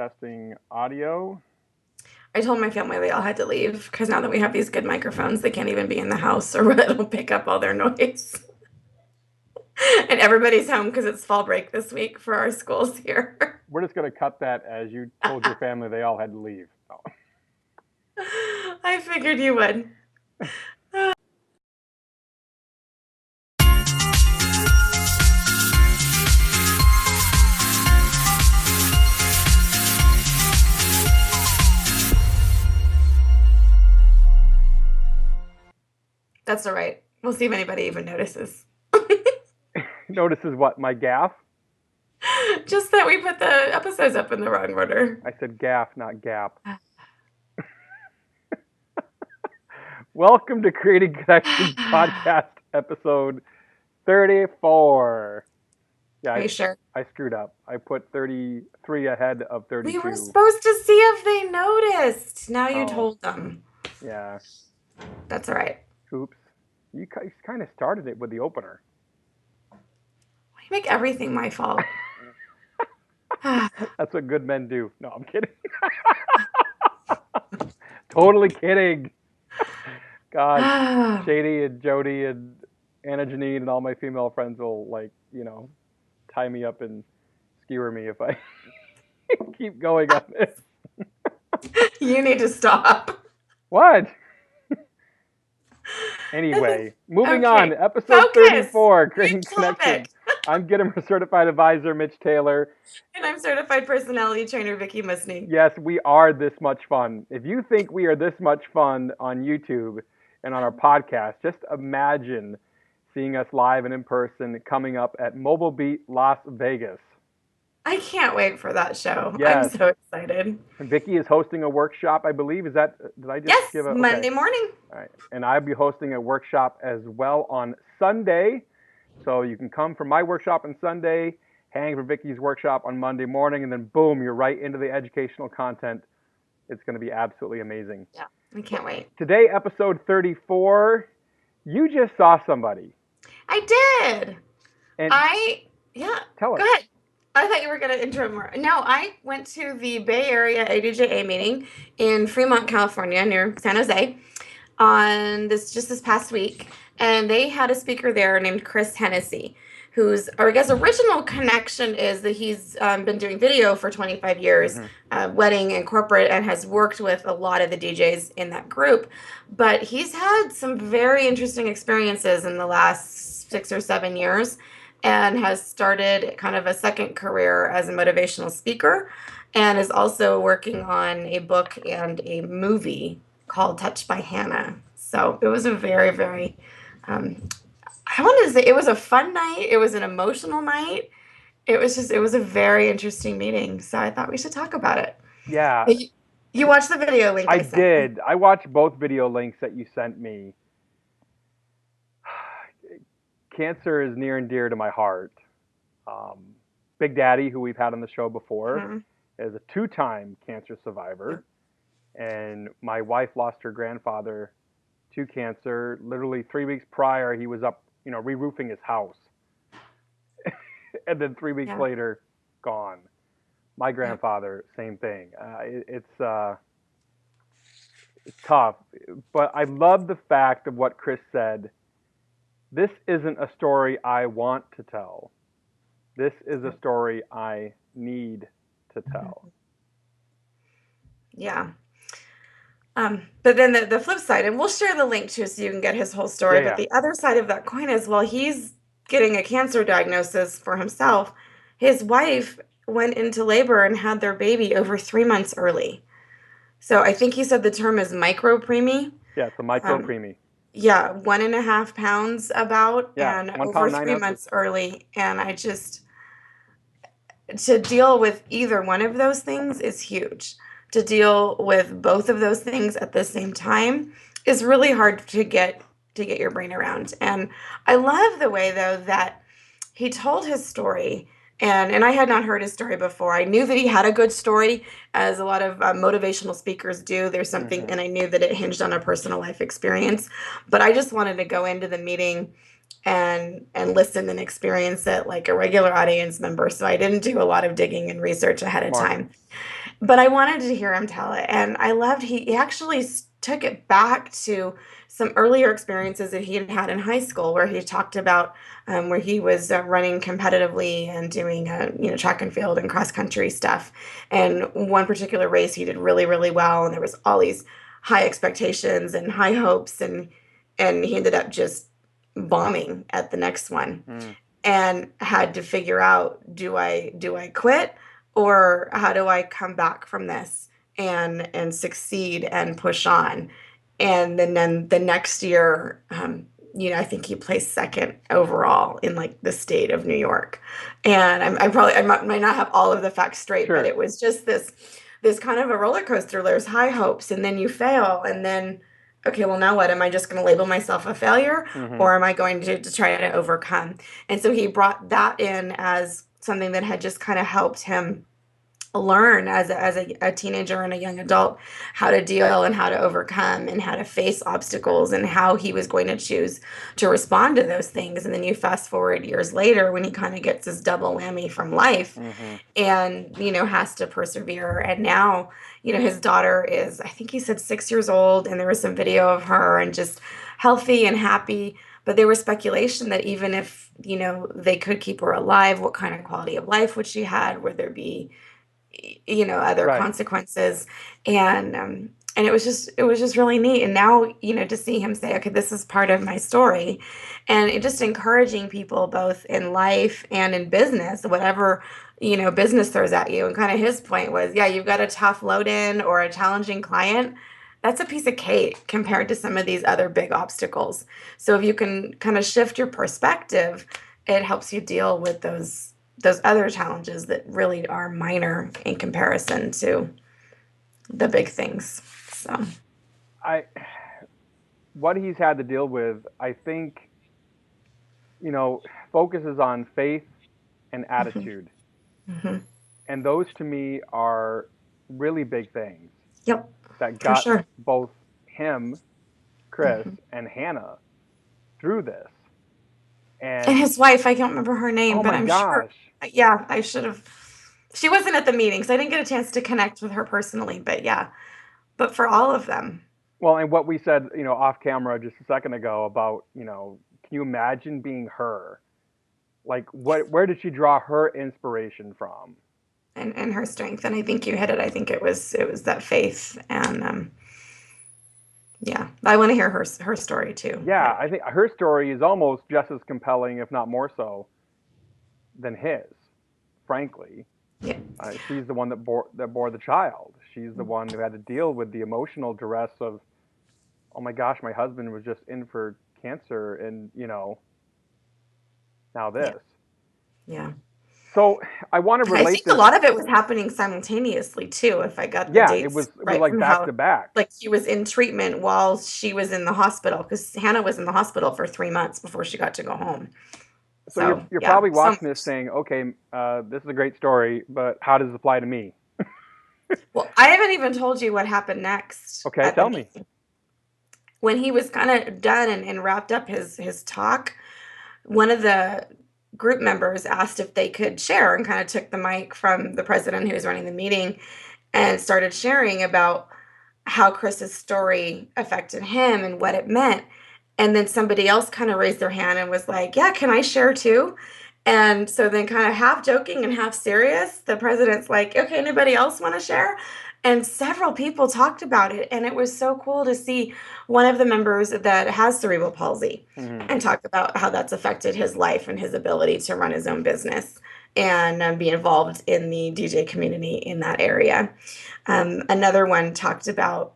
testing audio. I told my family they all had to leave because now that we have these good microphones, they can't even be in the house or it'll pick up all their noise. And everybody's home because it's fall break this week for our schools here. We're just going to cut that as you told your family they all had to leave. Oh. I figured you would. That's all right. We'll see if anybody even notices. Notices what? My gaff? Just that we put the episodes up in the wrong order. I said gaff, not gap. Welcome to Creating Connections Podcast, episode 34. Yeah, Are you sure? I screwed up. I put 33 ahead of 32. We were supposed to see if they noticed. Now you Oh. told them. Yeah. That's all right. Oops. You kind of started it with the opener. You make everything my fault. That's what good men do. No, I'm kidding. Totally kidding. God, Shady and Jody and Anna Janine and all my female friends will, tie me up and skewer me if I keep going on this. You need to stop. What? Anyway, moving on. Episode 34, Creating Connections. I'm Gitomer Certified Advisor, Mitch Taylor. And I'm Certified Personality Trainer, Vickie Musni. Yes, we are this much fun. If you think we are this much fun on YouTube and on our podcast, just imagine seeing us live and in person coming up at Mobile Beat, Las Vegas. I can't wait for that show. Yes. I'm so excited. And Vickie is hosting a workshop, I believe. Did I just give a... Yes, Monday morning. All right. And I'll be hosting a workshop as well on Sunday. So you can come for my workshop on Sunday, hang for Vickie's workshop on Monday morning, and then boom, you're right into the educational content. It's going to be absolutely amazing. Yeah, I can't wait. Today, episode 34, you just saw somebody. I did. And tell us. Go ahead. I thought you were going to intro more. No, I went to the Bay Area ADJA meeting in Fremont, California, near San Jose, on this past week, and they had a speaker there named Chris Hennessy, whose, or I guess, original connection is that he's been doing video for 25 years, wedding and corporate, and has worked with a lot of the DJs in that group. But he's had some very interesting experiences in the last 6 or 7 years, and has started kind of a second career as a motivational speaker, and is also working on a book and a movie called Touched by Hannah. So it was a very, very, I wanted to say it was a fun night. It was an emotional night. It was a very interesting meeting. So I thought we should talk about it. Yeah. You watched the video link I did. I watched both video links that you sent me. Cancer is near and dear to my heart. Big Daddy, who we've had on the show before, is a 2-time cancer survivor. And my wife lost her grandfather to cancer. Literally 3 weeks prior, he was up, re-roofing his house. And then 3 weeks later, gone. My grandfather, same thing. It's tough. But I love the fact of what Chris said. This isn't a story I want to tell. This is a story I need to tell. Yeah. But then the flip side, and we'll share the link too so you can get his whole story, but the other side of that coin is while he's getting a cancer diagnosis for himself, his wife went into labor and had their baby over 3 months early. So I think he said the term is micropreemie. Yeah, it's a micropreemie. Yeah, 1.5 pounds about, and over 3 months early. And I just, to deal with either one of those things is huge. To deal with both of those things at the same time is really hard to get your brain around. And I love the way, though, that he told his story. And I had not heard his story before. I knew that he had a good story, as a lot of motivational speakers do. There's something, and I knew that it hinged on a personal life experience. But I just wanted to go into the meeting and listen and experience it like a regular audience member. So I didn't do a lot of digging and research ahead of time. but I wanted to hear him tell it. And I loved he actually took it back to some earlier experiences that he had had in high school, where he talked about where he was running competitively and doing track and field and cross country stuff. And one particular race he did really, really well, and there was all these high expectations and high hopes, and he ended up just bombing at the next one. Mm. And had to figure out, do I quit, or how do I come back from this and succeed and push on. And then the next year, I think he placed second overall in like the state of New York. And I might not have all of the facts straight, but Sure. it was just this kind of a roller coaster. There's high hopes, and then you fail, and then okay, well, now what? Am I just going to label myself a failure, Hmm. or am I going to try to overcome? And so he brought that in as something that had just kind of helped him learn as a teenager and a young adult how to deal and how to overcome and how to face obstacles and how he was going to choose to respond to those things. And then you fast forward years later when he kind of gets his double whammy from life Hmm. and has to persevere. And now his daughter is, I think he said, 6 years old, and there was some video of her and just healthy and happy. But there was speculation that even if they could keep her alive, what kind of quality of life would she had? Would there be other Right. consequences? And it was just really neat. And now to see him say, okay, this is part of my story, and it just encouraging people both in life and in business, whatever business throws at you. And kind of his point was, yeah, you've got a tough load in or a challenging client, that's a piece of cake compared to some of these other big obstacles. So if you can kind of shift your perspective, it helps you deal with those other challenges that really are minor in comparison to the big things. So, I what he's had to deal with, I think, focuses on faith and mhm, attitude. mhm. And those to me are really big things Yep, that for got sure. both him, Chris, Mhm. and Hannah through this. And And his wife, I can't remember her name, oh but my I'm sure, gosh. yeah, I should have. She wasn't at the meeting, so I didn't get a chance to connect with her personally, but yeah, but for all of them. Well, and what we said, off camera just a second ago about, can you imagine being her? Like, where did she draw her inspiration from? And her strength, and I think you hit it. I think it was that faith, and yeah, I want to hear her story too. Yeah, But I think her story is almost just as compelling, if not more so, than his. Frankly, yeah, she's the one that bore the child. She's the one who had to deal with the emotional duress of, oh my gosh, my husband was just in for cancer, and now yeah, this. yeah. So I want to I relate think a this. lot of it was happening simultaneously too, if I got the Yeah, it was dates it was right like from back how, to back. like, he was in treatment while she was in the hospital, because Hannah was in the hospital for 3 months before she got to go home. So you're So you're yeah, probably so watching this saying, okay, this is a great story, but how does it apply to me? well, I haven't even told you what happened next Okay, at the tell me. meeting. When he was kind of done and wrapped up his talk, one of the group members asked if they could share, and kind of took the mic from the president who was running the meeting and started sharing about how Chris's story affected him and what it meant. And then somebody else kind of raised their hand and was like, yeah, can I share too? And so then, kind of half joking and half serious, the president's like, okay, anybody else want to share? And several people talked about it. And it was so cool to see one of the members that has cerebral palsy Hmm. and talk about how that's affected his life and his ability to run his own business and be involved in the DJ community in that area. Another one talked about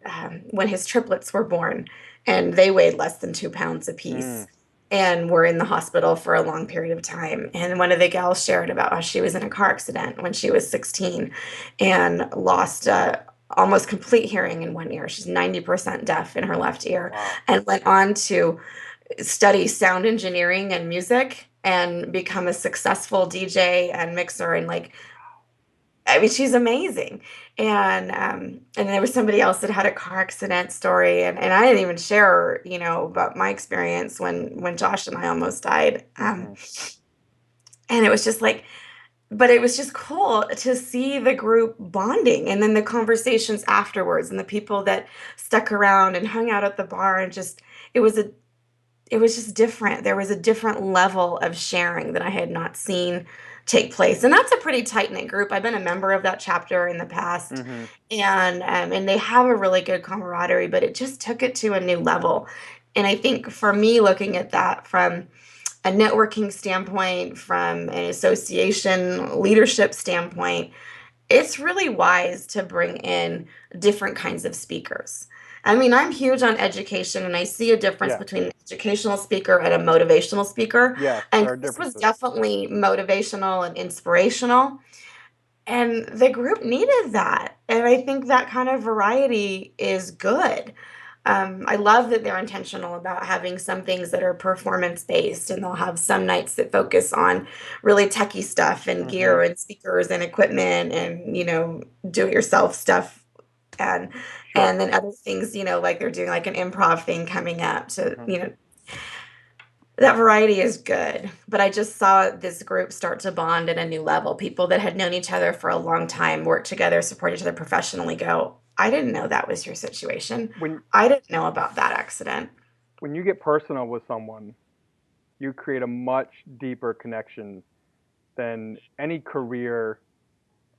when his triplets were born, and they weighed less than 2 pounds Mm. apiece and were in the hospital for a long period of time. And one of the gals shared about how she was in a car accident when she was 16 and lost almost complete hearing in one ear. She's 90% deaf in her left ear, Wow. and went on to study sound engineering and music and become a successful DJ and mixer. And like, I mean, she's amazing. And there was somebody else that had a car accident story, and I didn't even share, about my experience when Josh and I almost died. Hmm. And it was just like, but it was just cool to see the group bonding and then the conversations afterwards and the people that stuck around and hung out at the bar and just it was a it was just different. There was a different level of sharing that I had not seen take place. And that's a pretty tight-knit group. I've been a member of that chapter in the past, Mm-hmm. and they have a really good camaraderie, but it just took it to a new level. And I think for me, looking at that from a networking standpoint, from an association leadership standpoint, it's really wise to bring in different kinds of speakers. I mean, I'm huge on education and I see a difference Yes. between an educational speaker and a motivational speaker. Yes, And there are this was differences. definitely motivational and inspirational. And the group needed that. And I think that kind of variety is good. I love that they're intentional about having some things that are performance based, and they'll have some nights that focus on really techie stuff and Mm-hmm. gear and speakers and equipment and do it yourself stuff and Sure. then other things like they're doing like an improv thing coming up to Mm-hmm. that variety is good, but I just saw this group start to bond at a new level. People that had known each other for a long time, work together, support each other professionally go, I didn't know that was your situation. When I didn't know about that accident. when you get personal with someone, you create a much deeper connection than any career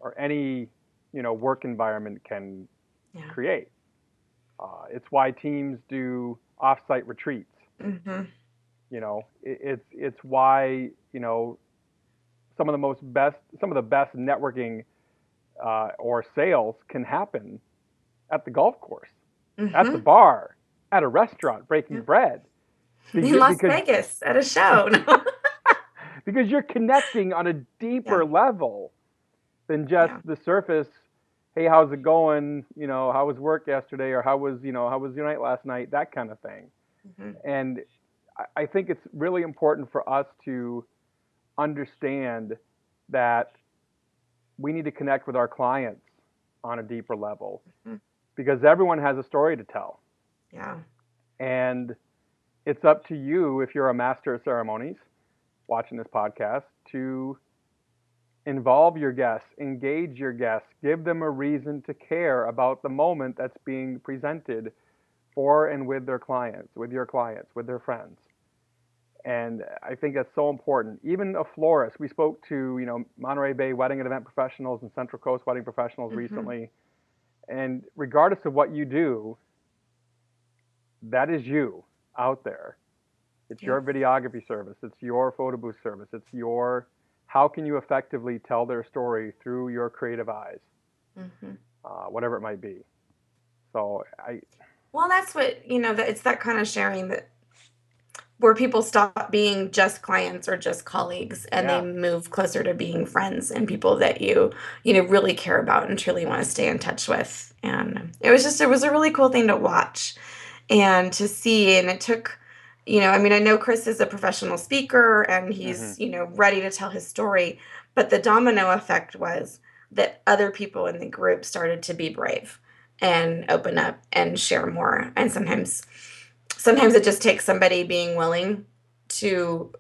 or any work environment can Yeah. create. It's why teams do off-site retreats. Hmm. It's why some of the best networking or sales can happen at the golf course, at the Hmm. bar, at a restaurant, breaking Yeah. bread, In Las because Vegas at a show. No. because you're connecting on a deeper Yeah. level than just Yeah. the surface. Hey, how's it going? How was work yesterday, or how was your night last night? That kind of thing. Hmm. And I think it's really important for us to understand that we need to connect with our clients on a deeper level Hmm. because everyone has a story to tell. Yeah. And it's up to you, if you're a master of ceremonies watching this podcast, to involve your guests, engage your guests, give them a reason to care about the moment that's being presented for and with their clients, with your clients, with their friends. And I think that's so important. Even a florist, we spoke to, Monterey Bay wedding and event professionals and Central Coast wedding professionals Hmm. recently. And regardless of what you do, that is you out there. It's your Yep. videography service. It's your photo booth service. How can you effectively tell their story through your creative eyes, Hmm. whatever it might be. So Well, that's what, it's that kind of sharing that where people stop being just clients or just colleagues and they yeah, move closer to being friends and people that you really care about and truly want to stay in touch with. And it was a really cool thing to watch and to see. And it took, I mean, I know Chris is a professional speaker and hmm he's, ready to tell his story, but the domino effect was that other people in the group started to be brave and open up and share more. And sometimes it just takes somebody being willing to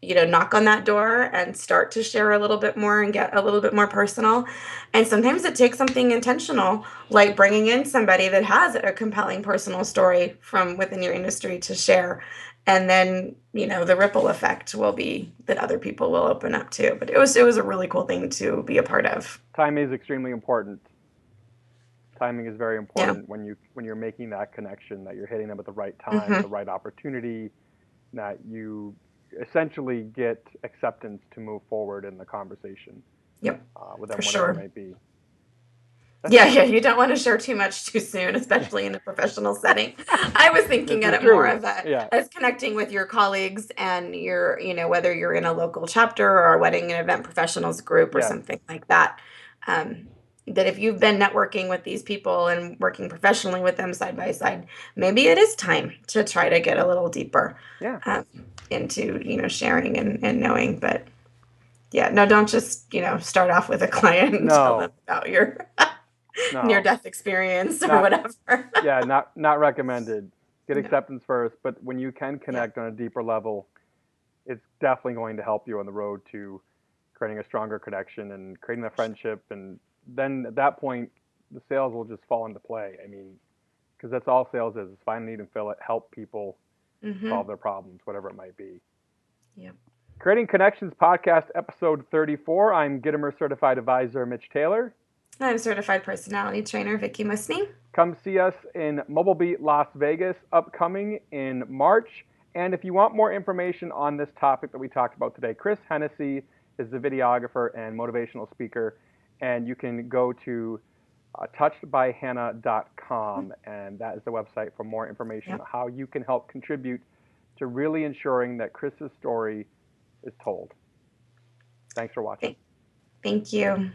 knock on that door and start to share a little bit more and get a little bit more personal, and sometimes it takes something intentional like bringing in somebody that has a compelling personal story from within your industry to share, and then the ripple effect will be that other people will open up too. But it was a really cool thing to be a part of. timing is extremely important. Timing is very Yeah. important when you're making that connection, that you're hitting them at the right time, Hmm. the right opportunity, that you essentially get acceptance to move forward in the conversation Yep. with For them, whatever it sure. might be. That's Yeah, yeah, you don't want to share too much too soon, especially in a professional setting. I was this thinking is at it more true. of a Yeah, as connecting with your colleagues and your, whether you're in a local chapter or a wedding and event professionals group or yes, something like that. Um, that if you've been networking with these people and working professionally with them side by side, maybe it is time to try to get a little deeper yeah. um, into, sharing and knowing. But yeah, no, don't just, start off with a client and tell them No, about your near no, death experience or not whatever. yeah, not recommended. Get No. acceptance first, but when you can Yeah. connect on a deeper level, it's definitely going to help you on the road to creating a stronger connection and creating a friendship. And then at that point, the sales will just fall into play. I mean, because that's all sales is find a need and fill it, help people solve their problems, whatever it might be. Yep. Creating Connections Podcast, episode 34. I'm Gitomer Certified Advisor Mitch Taylor. I'm Certified Personality Trainer Vickie Musni. Come see us in Mobile Beat, Las Vegas, upcoming in March. And if you want more information on this topic that we talked about today, Chris Hennessy is the videographer and motivational speaker. And you can go to touchedbyhannah.com, and that is the website for more information on how you can help contribute to really ensuring that Chris's story is told. Thanks for watching. Thank you.